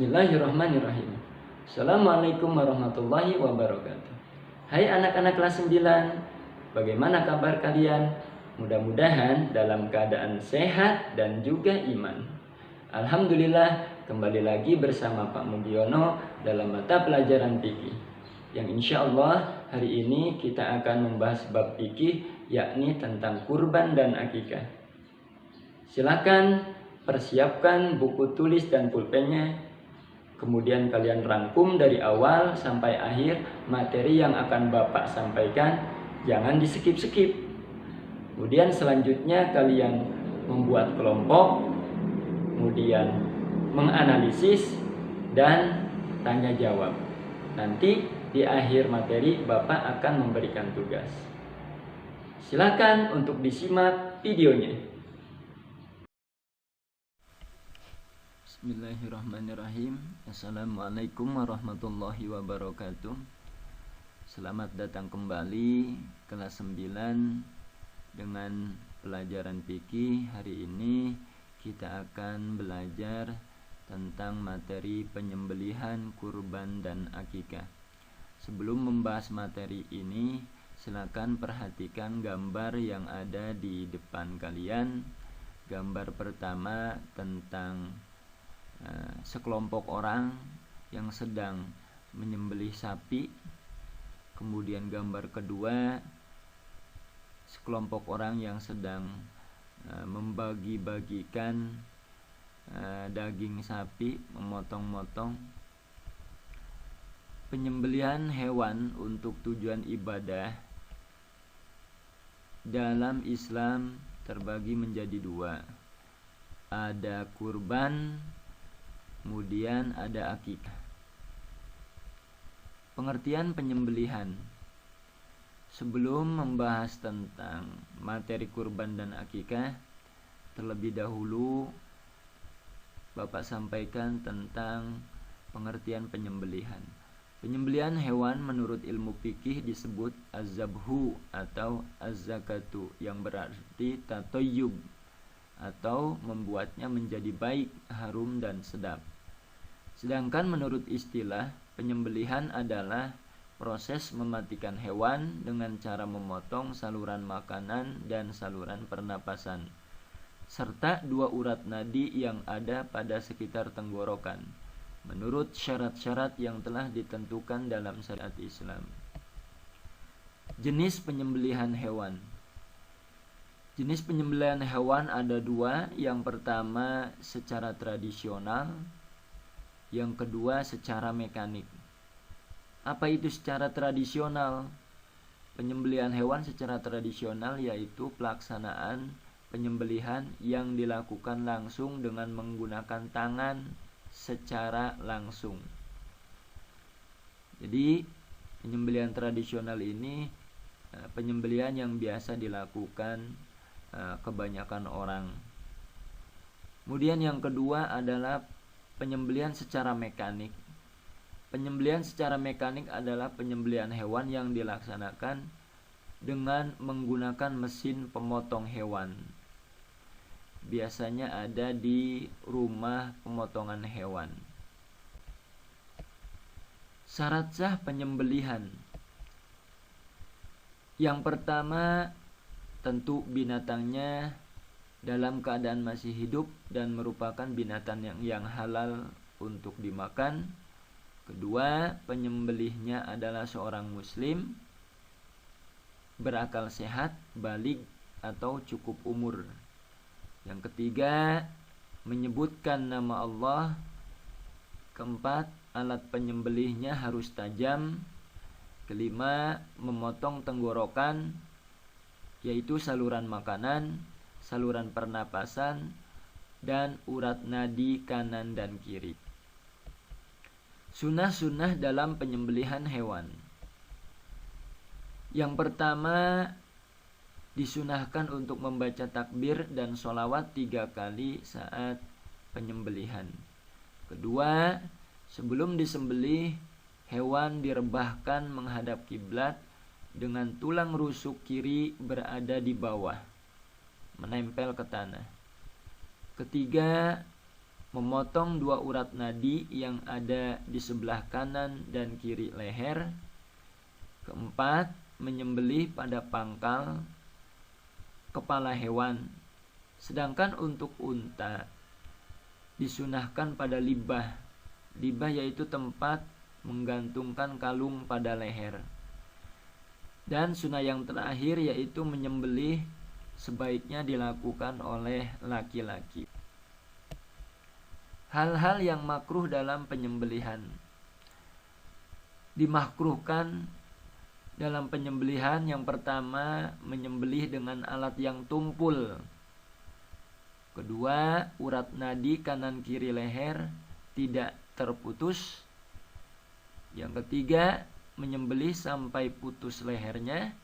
Bismillahirrahmanirrahim. Assalamualaikum warahmatullahi wabarakatuh. Hai anak-anak kelas 9, bagaimana kabar kalian? Mudah-mudahan dalam keadaan sehat dan juga iman. Alhamdulillah, kembali lagi bersama Pak Mugiono dalam mata pelajaran fikih. Yang insya Allah hari ini kita akan membahas bab fikih, yakni tentang kurban dan akikah. Silakan persiapkan buku tulis dan pulpennya. Kemudian kalian rangkum dari awal sampai akhir materi yang akan Bapak sampaikan. Jangan di-skip-skip. Kemudian selanjutnya kalian membuat kelompok, kemudian menganalisis dan tanya jawab. Nanti di akhir materi Bapak akan memberikan tugas. Silakan untuk disimak videonya. Bismillahirrahmanirrahim. Assalamualaikum warahmatullahi wabarakatuh. Selamat datang kembali kelas 9 dengan pelajaran fikih. Hari ini kita akan belajar tentang materi penyembelihan, kurban dan akikah. Sebelum membahas materi ini, silakan perhatikan gambar yang ada di depan kalian. Gambar pertama tentang sekelompok orang yang sedang menyembelih sapi. Kemudian gambar kedua, sekelompok orang yang sedang membagi-bagikan daging sapi, memotong-motong. Penyembelihan hewan untuk tujuan ibadah dalam Islam terbagi menjadi dua. Ada kurban, kemudian ada akikah. Pengertian penyembelihan. Sebelum membahas tentang materi kurban dan akikah, terlebih dahulu Bapak sampaikan tentang pengertian penyembelihan. Penyembelihan hewan menurut ilmu fikih disebut az-zabhu atau az-zakatu, yang berarti tatoyub atau membuatnya menjadi baik, harum dan sedap. Sedangkan menurut istilah, penyembelihan adalah proses mematikan hewan dengan cara memotong saluran makanan dan saluran pernapasan, serta dua urat nadi yang ada pada sekitar tenggorokan, menurut syarat-syarat yang telah ditentukan dalam syariat Islam. Jenis penyembelihan hewan. Jenis penyembelihan hewan ada dua. Yang pertama secara tradisional, yang kedua secara mekanik. Apa itu secara tradisional? Penyembelihan hewan secara tradisional yaitu pelaksanaan penyembelihan yang dilakukan langsung dengan menggunakan tangan secara langsung. Jadi penyembelihan tradisional ini penyembelihan yang biasa dilakukan kebanyakan orang. Kemudian yang kedua adalah penyembelihan secara mekanik. Penyembelihan secara mekanik adalah penyembelihan hewan yang dilaksanakan dengan menggunakan mesin pemotong hewan. Biasanya ada di rumah pemotongan hewan. Syarat sah penyembelihan. Yang pertama, tentu binatangnya dalam keadaan masih hidup dan merupakan binatang yang halal untuk dimakan. Kedua, penyembelihnya adalah seorang muslim, berakal sehat, baligh atau cukup umur. Yang ketiga, menyebutkan nama Allah. Keempat, alat penyembelihnya harus tajam. Kelima, memotong tenggorokan, yaitu saluran makanan, saluran pernapasan, dan urat nadi kanan dan kiri. Sunnah-sunnah dalam penyembelihan hewan. Yang pertama, disunahkan untuk membaca takbir dan sholawat 3 kali saat penyembelihan. Kedua, sebelum disembelih, hewan direbahkan menghadap kiblat dengan tulang rusuk kiri berada di bawah, menempel ke tanah. Ketiga, memotong 2 urat nadi yang ada di sebelah kanan dan kiri leher. Keempat, menyembelih pada pangkal kepala hewan. Sedangkan untuk unta disunahkan pada libah. Libah yaitu tempat menggantungkan kalung pada leher. Dan sunnah yang terakhir yaitu menyembelih sebaiknya dilakukan oleh laki-laki. Hal-hal yang makruh dalam penyembelihan. Dimakruhkan dalam penyembelihan yang pertama, menyembelih dengan alat yang tumpul. Kedua, urat nadi kanan kiri leher tidak terputus. Yang ketiga, menyembelih sampai putus lehernya.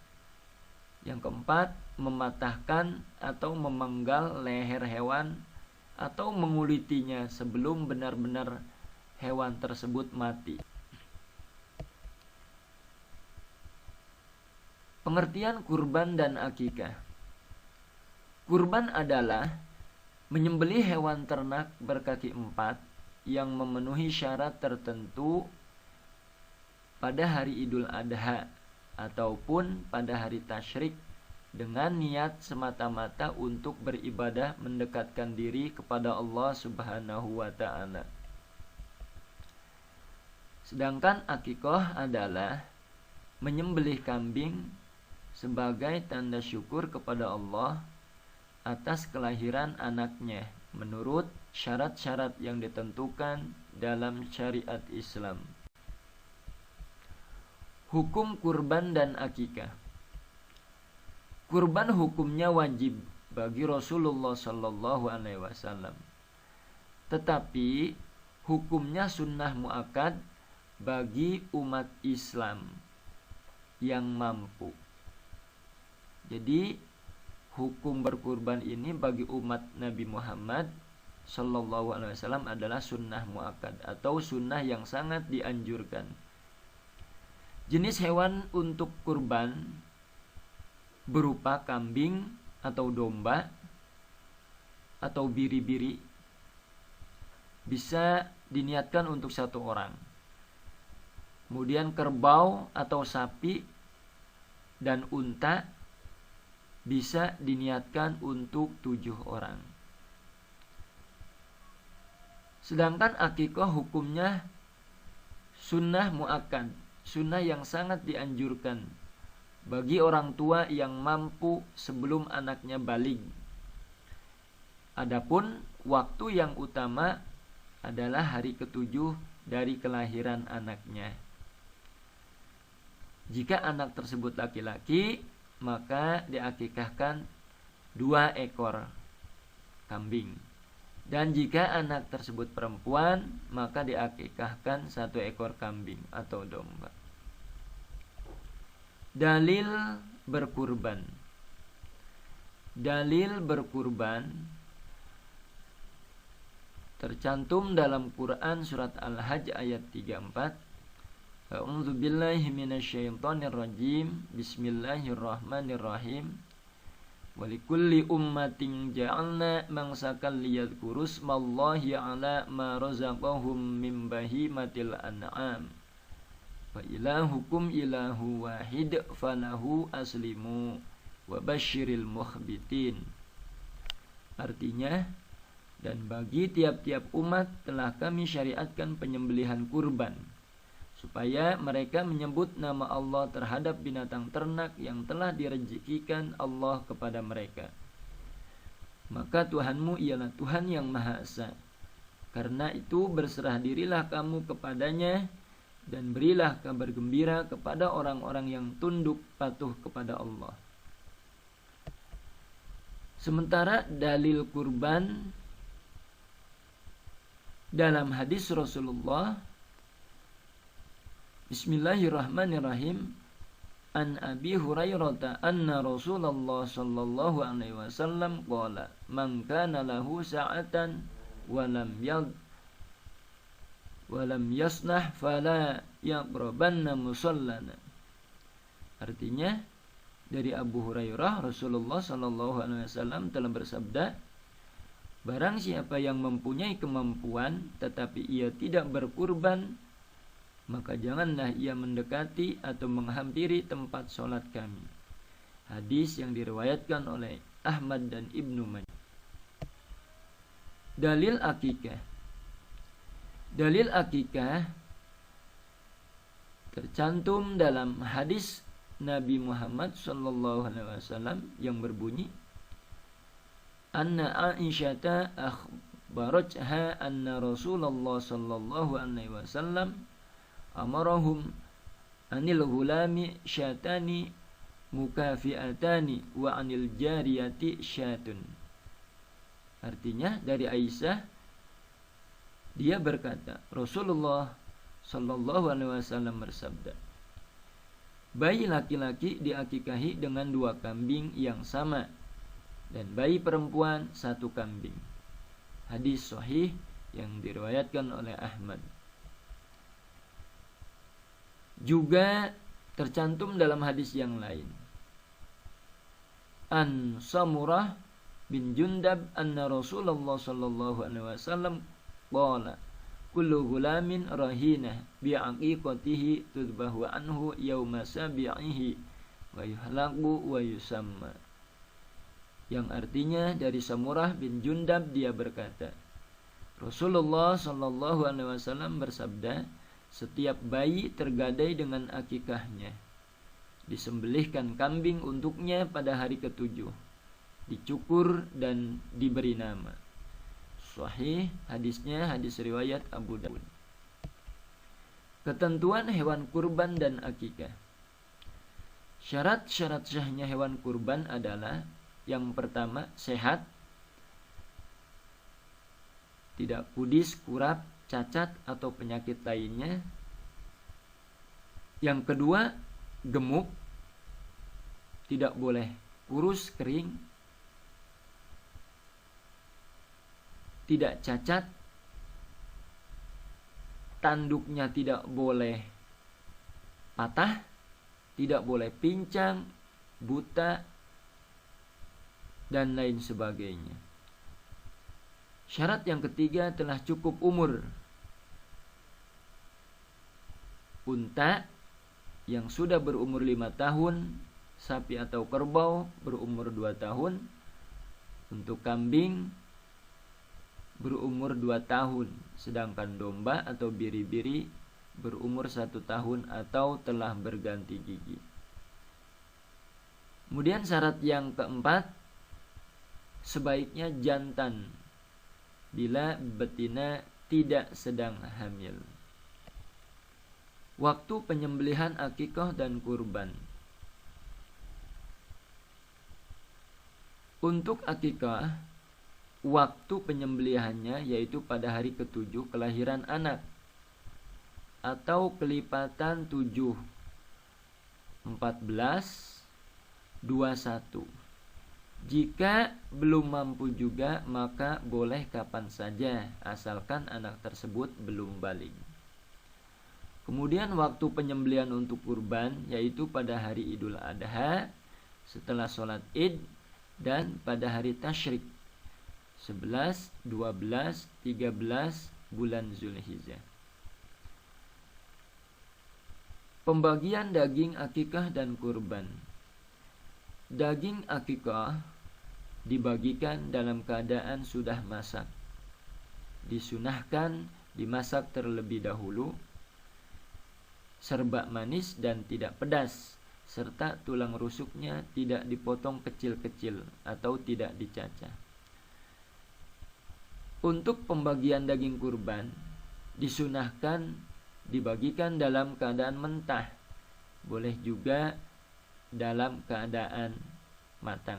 Yang keempat, mematahkan atau memenggal leher hewan atau mengulitinya sebelum benar-benar hewan tersebut mati. Pengertian kurban dan akikah. Kurban adalah menyembelih hewan ternak berkaki 4 yang memenuhi syarat tertentu pada hari Idul Adha ataupun pada hari tasyrik dengan niat semata-mata untuk beribadah mendekatkan diri kepada Allah Subhanahu wa ta'ala. Sedangkan akikah adalah menyembelih kambing sebagai tanda syukur kepada Allah atas kelahiran anaknya menurut syarat-syarat yang ditentukan dalam syariat Islam. Hukum kurban dan akikah. Kurban hukumnya wajib bagi Rasulullah sallallahu alaihi wasallam. Tetapi hukumnya sunnah muakkad bagi umat Islam yang mampu. Jadi hukum berkurban ini bagi umat Nabi Muhammad sallallahu alaihi wasallam adalah sunnah muakkad atau sunnah yang sangat dianjurkan. Jenis hewan untuk kurban berupa kambing atau domba atau biri-biri bisa diniatkan untuk 1 orang. Kemudian kerbau atau sapi dan unta bisa diniatkan untuk 7 orang. Sedangkan akikah hukumnya sunnah muakkad, sunnah yang sangat dianjurkan bagi orang tua yang mampu sebelum anaknya baligh. Adapun waktu yang utama adalah hari ke-7 dari kelahiran anaknya. Jika anak tersebut laki-laki, maka diakikahkan 2 ekor kambing. Dan jika anak tersebut perempuan, maka diakikahkan 1 ekor kambing atau domba. Dalil berkurban. Dalil berkurban tercantum dalam Quran surat Al-Hajj ayat 34. A'udzu billahi minasyaitonir rajim. Bismillahirrahmanirrahim. Walikulli ummatin ja'alna mansakan liyadhkuru smallahi 'ala ma razaqahum min bahimatil an'am. Wa ilahukum ilahu wahid falahu aslimu wa basyiril mukhbitin. Artinya, dan bagi tiap-tiap umat telah kami syariatkan penyembelihan kurban, supaya mereka menyebut nama Allah terhadap binatang ternak yang telah direzekikan Allah kepada mereka. Maka Tuhanmu ialah Tuhan yang Maha Esa. Karena itu berserah dirilah kamu kepadanya dan berilah kabar gembira kepada orang-orang yang tunduk patuh kepada Allah. Sementara dalil kurban dalam hadis Rasulullah, Bismillahirrahmanirrahim, an Abi Hurairah anna Rasulullah sallallahu alaihi wasallam qala man kana lahu sa'atan wa lam yasnah fala yaqrabanna musallana. Artinya, dari Abu Hurairah, Rasulullah sallallahu alaihi wasallam telah bersabda, Barang siapa yang mempunyai kemampuan tetapi ia tidak berkurban, maka janganlah ia mendekati atau menghampiri tempat sholat kami. Hadis yang diriwayatkan oleh Ahmad dan Ibnu Majah. Dalil akikah. Dalil akikah tercantum dalam hadis Nabi Muhammad SAW yang berbunyi, Anna Aisyata akhbaratha anna Rasulullah sallallahu alaihi wasallam amarahum anil ghulami syatani mukafiatani wa anil jariyati syatun. Artinya dari Aisyah, dia berkata, Rasulullah sallallahu alaihi wasallam bersabda, bayi laki-laki diakikahi dengan 2 kambing yang sama, dan bayi perempuan 1 kambing. Hadis sahih yang diriwayatkan oleh Ahmad. Juga tercantum dalam hadis yang lain, An Samurah bin Jundab anna Rasulullah sallallahu alaihi wasallam qala kullu gulamin rahinah bi'aqiqatihi tudbahu anhu yawma sabi'ihi wa yuhlaqu wa yusamma. Yang artinya dari Samurah bin Jundab, dia berkata, Rasulullah sallallahu alaihi wasallam bersabda, setiap bayi tergadai dengan akikahnya, disembelihkan kambing untuknya pada hari ke-7, dicukur dan diberi nama. Sahih, hadisnya hadis riwayat Abu Dawud. Ketentuan hewan kurban dan akikah. Syarat-syarat sahnya hewan kurban adalah, yang pertama, sehat, tidak kudis, kurap, cacat atau penyakit lainnya. Yang kedua, gemuk, tidak boleh kurus, kering, tidak cacat, tanduknya tidak boleh patah, tidak boleh pincang, buta, dan lain sebagainya. Syarat yang ketiga, telah cukup umur. Unta yang sudah berumur 5 tahun, sapi atau kerbau berumur 2 tahun, untuk kambing berumur 2 tahun, sedangkan domba atau biri-biri berumur 1 tahun atau telah berganti gigi. Kemudian syarat yang keempat, sebaiknya jantan bila betina tidak sedang hamil. Waktu penyembelihan akikah dan kurban. Untuk akikah, waktu penyembelihannya yaitu pada hari ke-7 kelahiran anak, atau kelipatan 7, 14, 21. Jika belum mampu juga, maka boleh kapan saja, asalkan anak tersebut belum balik. Kemudian waktu penyembelihan untuk kurban yaitu pada hari Idul Adha, setelah sholat Id, dan pada hari Tasyrik 11, 12, 13 bulan Zulhijjah. Pembagian daging akikah dan kurban. Daging akikah dibagikan dalam keadaan sudah masak. Disunahkan dimasak terlebih dahulu, serba manis dan tidak pedas, serta tulang rusuknya tidak dipotong kecil-kecil atau tidak dicacah. Untuk pembagian daging kurban, disunahkan dibagikan dalam keadaan mentah, boleh juga dalam keadaan matang.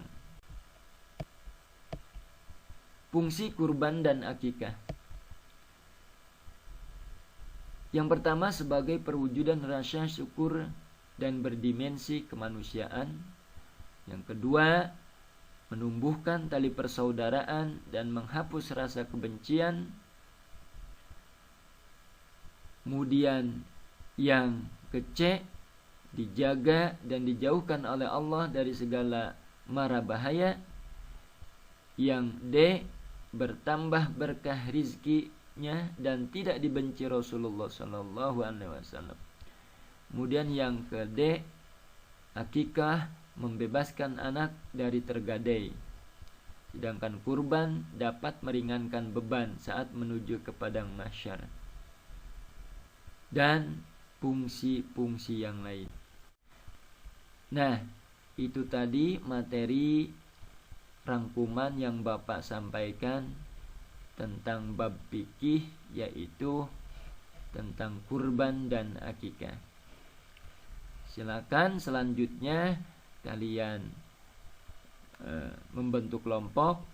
Fungsi kurban dan akikah. Yang pertama, sebagai perwujudan rasa syukur dan berdimensi kemanusiaan. Yang kedua, menumbuhkan tali persaudaraan dan menghapus rasa kebencian. Kemudian yang ke-C, dijaga dan dijauhkan oleh Allah dari segala mara bahaya. Yang D, bertambah berkah rizkinya dan tidak dibenci Rasulullah Sallallahu Alaihi Wasallam. Kemudian yang ke-D, akikah membebaskan anak dari tergadai, sedangkan kurban dapat meringankan beban saat menuju ke padang mahsyar, dan fungsi-fungsi yang lain. Nah, itu tadi materi rangkuman yang Bapak sampaikan tentang bab fikih, yaitu tentang kurban dan akikah. Silakan selanjutnya kalian membentuk kelompok,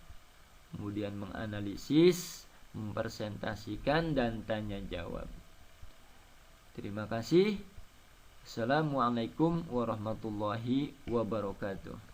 kemudian menganalisis, mempresentasikan, dan tanya jawab. Terima kasih. Assalamualaikum warahmatullahi wabarakatuh.